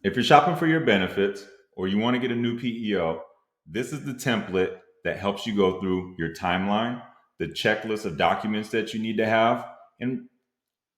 If you're shopping for your benefits or you want to get a new PEO, this is the template that helps you go through your timeline, the checklist of documents that you need to have, and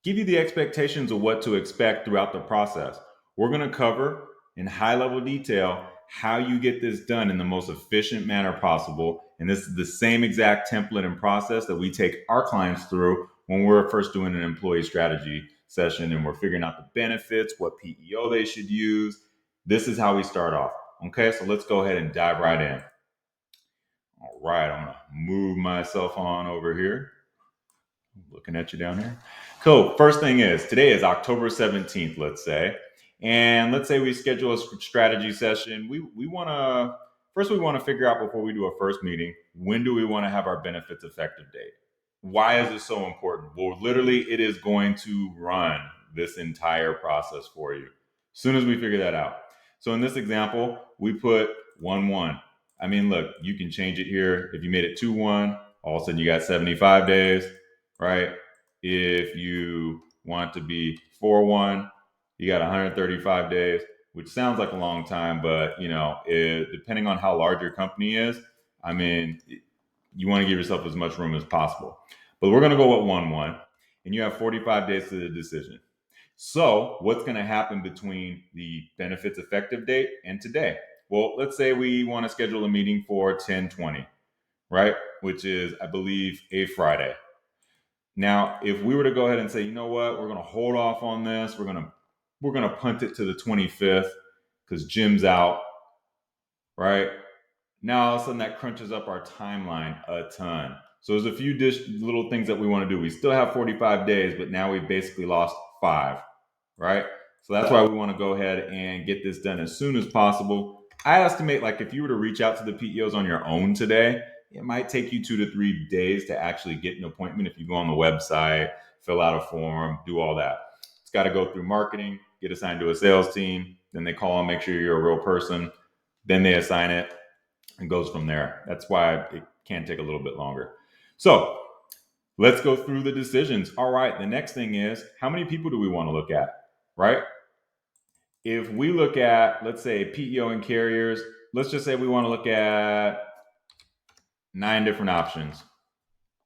give you the expectations of what to expect throughout the process. We're going to cover in high level detail how you get this done in the most efficient manner possible. And this is the same exact template and process that we take our clients through when we're first doing an employee strategy session and we're figuring out the benefits, what PEO they should use. This is how we start off. Okay, so let's go ahead and dive right in. All right, I'm going to move myself on over here. Looking at you down here. Cool. First thing is, today is October 17th, let's say. And let's say we schedule a strategy session. We want to figure out before we do a first meeting, when do we want to have our benefits effective date? Why is this so important? Well, literally, it is going to run this entire process for you as soon as we figure that out. So in this example, we put 1-1. I mean, look, you can change it here. If you made it 2-1, all of a sudden you got 75 days, right? If you want to be 4-1, you got 135 days, which sounds like a long time, but depending on how large your company is, I mean, you want to give yourself as much room as possible. But we're going to go with 1-1, and you have 45 days to the decision. So what's going to happen between the benefits effective date and today? Well, let's say we want to schedule a meeting for 10/20, right? Which is, I believe, a Friday. Now, if we were to go ahead and say, you know what, we're going to hold off on this. We're going to punt it to the 25th because Jim's out, right? Now, all of a sudden, that crunches up our timeline a ton. So there's a few little things that we want to do. We still have 45 days, but now we've basically lost 5, right? So that's why we want to go ahead and get this done as soon as possible. I estimate, like, if you were to reach out to the PEOs on your own today, it might take you 2 to 3 days to actually get an appointment. If you go on the website, fill out a form, do all that. It's got to go through marketing, get assigned to a sales team. Then they call and make sure you're a real person. Then they assign it and goes from there. That's why it can take a little bit longer. So let's go through the decisions. All right, the next thing is, how many people do we want to look at, right? If we look at, let's say, PEO and carriers, let's just say we want to look at 9 different options.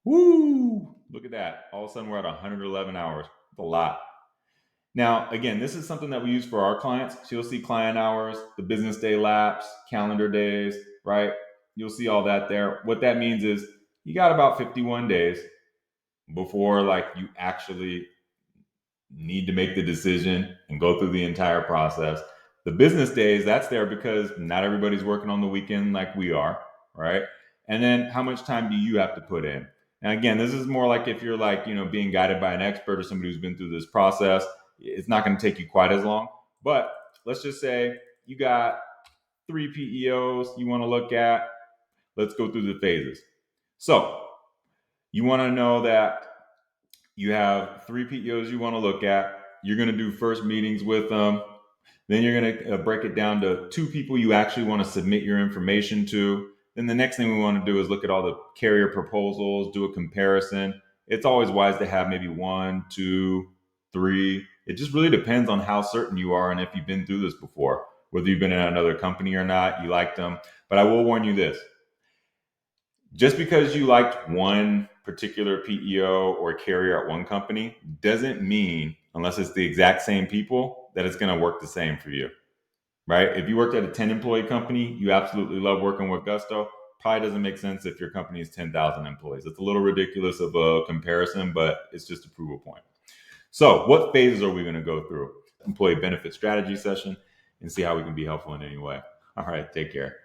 Woo! Look at that. All of a sudden, we're at 111 hours. That's a lot. Now, again, this is something that we use for our clients. So you'll see client hours, the business day lapse, calendar days, right? You'll see all that there. What that means is you got about 51 days before you actually need to make the decision and go through the entire process. The business days, that's there because not everybody's working on the weekend like we are, right? And then how much time do you have to put in? And again, this is more like if you're being guided by an expert or somebody who's been through this process, it's not going to take you quite as long. But let's just say you got 3 PEOs you want to look at. Let's go through the phases. So you want to know that you have 3 PEOs you want to look at. You're going to do first meetings with them. Then you're going to break it down to 2 people you actually want to submit your information to. Then the next thing we want to do is look at all the carrier proposals, do a comparison. It's always wise to have maybe 1, 2, 3. It just really depends on how certain you are and if you've been through this before, whether you've been in another company or not, you liked them. But I will warn you this. Just because you liked one particular PEO or carrier at one company doesn't mean, unless it's the exact same people, that it's going to work the same for you, right? If you worked at a 10-employee company, you absolutely love working with Gusto. Probably doesn't make sense if your company is 10,000 employees. It's a little ridiculous of a comparison, but it's just a proof point. So what phases are we going to go through? Employee benefit strategy session and see how we can be helpful in any way. All right, take care.